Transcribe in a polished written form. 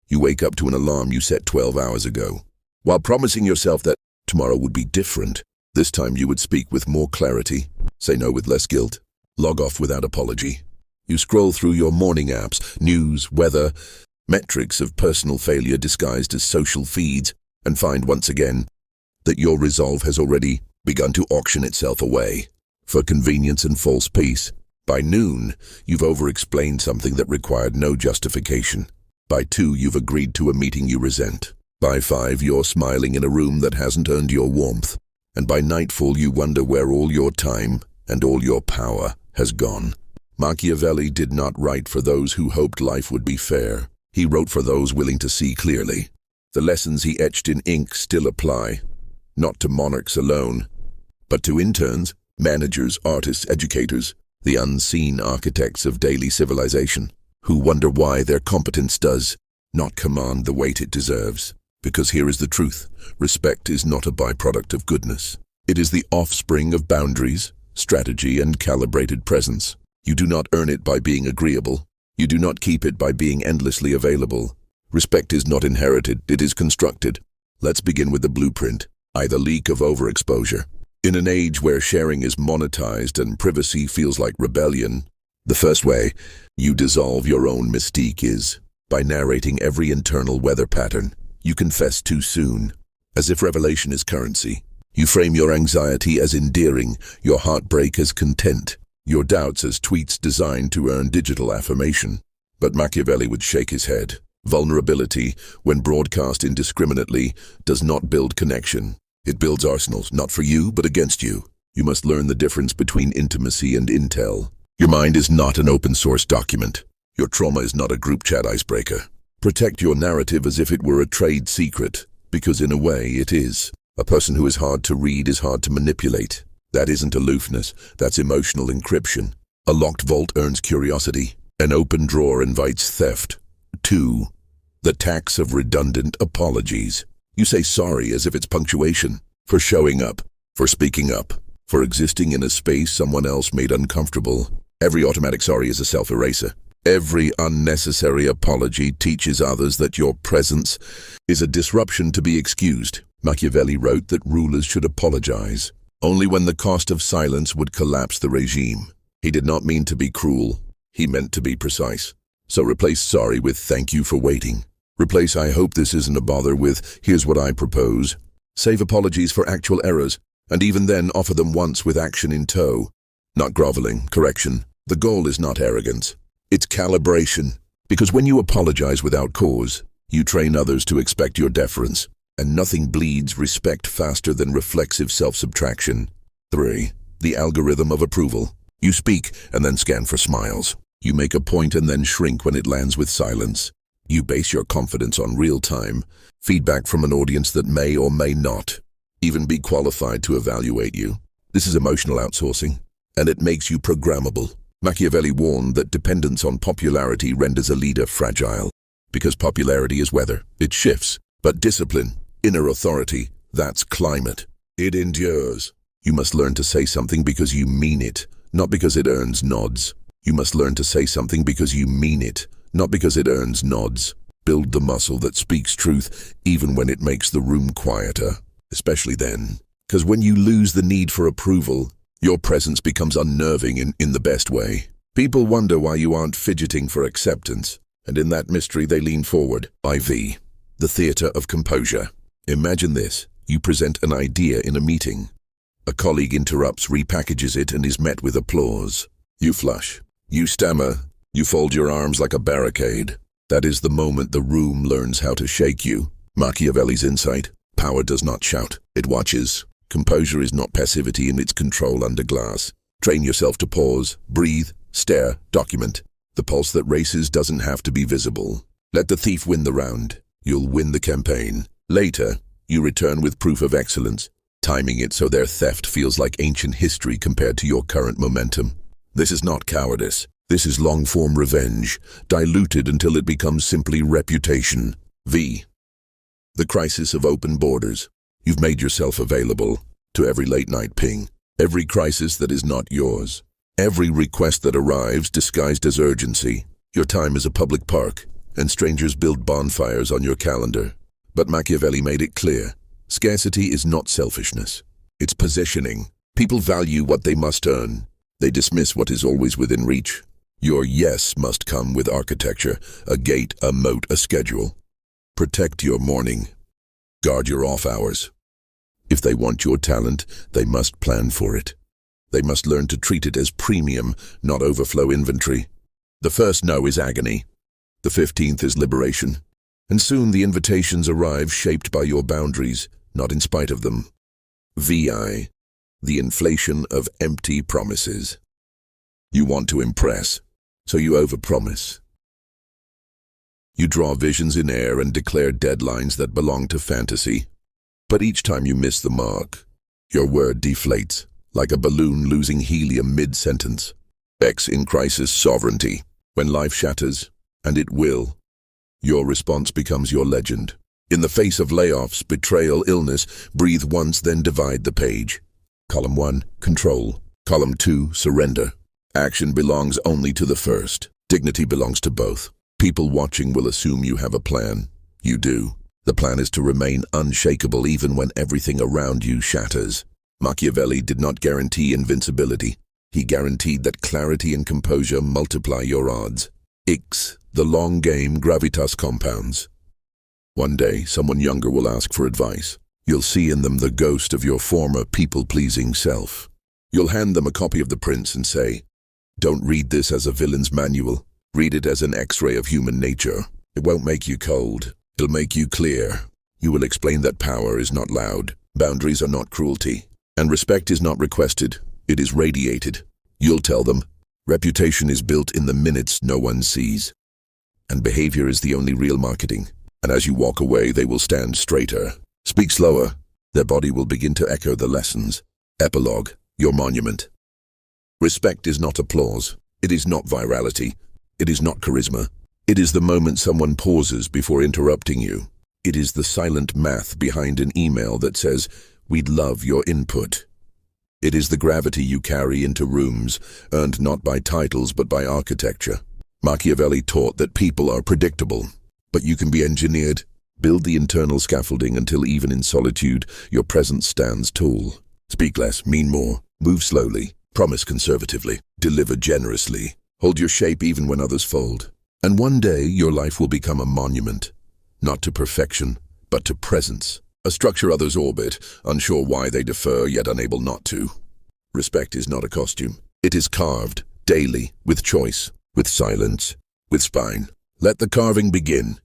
You wake up to an alarm you set 12 hours ago, while promising yourself that tomorrow would be different. This time you would speak with more clarity, say no with less guilt, log off without apology. You scroll through your morning apps, news, weather, metrics of personal failure disguised as social feeds, and find once again that your resolve has already begun to auction itself away for convenience and false peace. By noon, you've over-explained something that required no justification. By 2, you've agreed to a meeting you resent. By 5, you're smiling in a room that hasn't earned your warmth. And by nightfall, you wonder where all your time and all your power has gone. Machiavelli did not write for those who hoped life would be fair. He wrote for those willing to see clearly. The lessons he etched in ink still apply, not to monarchs alone, but to interns, managers, artists, educators, the unseen architects of daily civilization, who wonder why their competence does not command the weight it deserves. Because here is the truth: respect is not a byproduct of goodness. It is the offspring of boundaries, strategy, and calibrated presence. You do not earn it by being agreeable. You do not keep it by being endlessly available. Respect is not inherited, it is constructed. Let's begin with the blueprint, the leak of overexposure. In an age where sharing is monetized and privacy feels like rebellion, the first way you dissolve your own mystique is by narrating every internal weather pattern. You confess too soon, as if revelation is currency. You frame your anxiety as endearing, your heartbreak as content, your doubts as tweets designed to earn digital affirmation. But Machiavelli would shake his head. Vulnerability, when broadcast indiscriminately, does not build connection. It builds arsenals, not for you, but against you. You must learn the difference between intimacy and intel. Your mind is not an open-source document. Your trauma is not a group chat icebreaker. Protect your narrative as if it were a trade secret, because in a way it is. A person who is hard to read is hard to manipulate. That isn't aloofness, that's emotional encryption. A locked vault earns curiosity. An open drawer invites theft. 2. The tax of redundant apologies. You say sorry as if it's punctuation, for showing up, for speaking up, for existing in a space someone else made uncomfortable. Every automatic sorry is a self-eraser. Every unnecessary apology teaches others that your presence is a disruption to be excused. Machiavelli wrote that rulers should apologize only when the cost of silence would collapse the regime. He did not mean to be cruel, he meant to be precise. So replace sorry with thank you for waiting. Replace I hope this isn't a bother with here's what I propose. Save apologies for actual errors, and even then offer them once with action in tow. Not groveling, correction. The goal is not arrogance. It's calibration. Because when you apologize without cause, you train others to expect your deference, and nothing bleeds respect faster than reflexive self-subtraction. 3. The algorithm of approval. You speak and then scan for smiles. You make a point and then shrink when it lands with silence. You base your confidence on real-time feedback from an audience that may or may not even be qualified to evaluate you. This is emotional outsourcing, and it makes you programmable. Machiavelli warned that dependence on popularity renders a leader fragile, because popularity is weather. It shifts, but discipline, inner authority, that's climate. It endures. You must learn to say something because you mean it, not because it earns nods. You must learn to say something because you mean it, not because it earns nods. Build the muscle that speaks truth even when it makes the room quieter, especially then. Because when you lose the need for approval, your presence becomes unnerving in the best way. People wonder why you aren't fidgeting for acceptance, and in that mystery they lean forward. IV. The theater of composure. Imagine this. You present an idea in a meeting. A colleague interrupts, repackages it, and is met with applause. You flush. You stammer. You fold your arms like a barricade. That is the moment the room learns how to shake you. Machiavelli's insight. Power does not shout. It watches. Composure is not passivity in its control under glass. Train yourself to pause, breathe, stare, document. The pulse that races doesn't have to be visible. Let the thief win the round. You'll win the campaign. Later, you return with proof of excellence, timing it so their theft feels like ancient history compared to your current momentum. This is not cowardice. This is long-form revenge, diluted until it becomes simply reputation. V. The crisis of open borders. You've made yourself available to every late-night ping, every crisis that is not yours, every request that arrives disguised as urgency. Your time is a public park, and strangers build bonfires on your calendar. But Machiavelli made it clear, scarcity is not selfishness. It's positioning. People value what they must earn. They dismiss what is always within reach. Your yes must come with architecture, a gate, a moat, a schedule. Protect your morning. Guard your off hours. If they want your talent, they must plan for it. They must learn to treat it as premium, not overflow inventory. The first no is agony. The 15th is liberation. And soon the invitations arrive shaped by your boundaries, not in spite of them. VI, the inflation of empty promises. You want to impress, so you overpromise. You draw visions in air and declare deadlines that belong to fantasy. But each time you miss the mark, your word deflates, like a balloon losing helium mid-sentence. X in crisis sovereignty. When life shatters, and it will, your response becomes your legend. In the face of layoffs, betrayal, illness, breathe once, then divide the page. Column 1, control. Column 2, surrender. Action belongs only to the first. Dignity belongs to both. People watching will assume you have a plan. You do. The plan is to remain unshakable even when everything around you shatters. Machiavelli did not guarantee invincibility. He guaranteed that clarity and composure multiply your odds. X, the long game, gravitas compounds. One day, someone younger will ask for advice. You'll see in them the ghost of your former people-pleasing self. You'll hand them a copy of The Prince and say, "Don't read this as a villain's manual. Read it as an X-ray of human nature. It won't make you cold. It'll make you clear." You will explain that power is not loud, boundaries are not cruelty, and respect is not requested, it is radiated. You'll tell them, reputation is built in the minutes no one sees, and behavior is the only real marketing. And as you walk away, they will stand straighter. Speak slower. Their body will begin to echo the lessons. Epilogue, your monument. Respect is not applause. It is not virality. It is not charisma. It is the moment someone pauses before interrupting you. It is the silent math behind an email that says, "We'd love your input." It is the gravity you carry into rooms, earned not by titles but by architecture. Machiavelli taught that people are predictable, but you can be engineered. Build the internal scaffolding until even in solitude, your presence stands tall. Speak less, mean more. Move slowly. Promise conservatively. Deliver generously. Hold your shape even when others fold. And one day, your life will become a monument. Not to perfection, but to presence. A structure others orbit, unsure why they defer, yet unable not to. Respect is not a costume. It is carved, daily, with choice, with silence, with spine. Let the carving begin.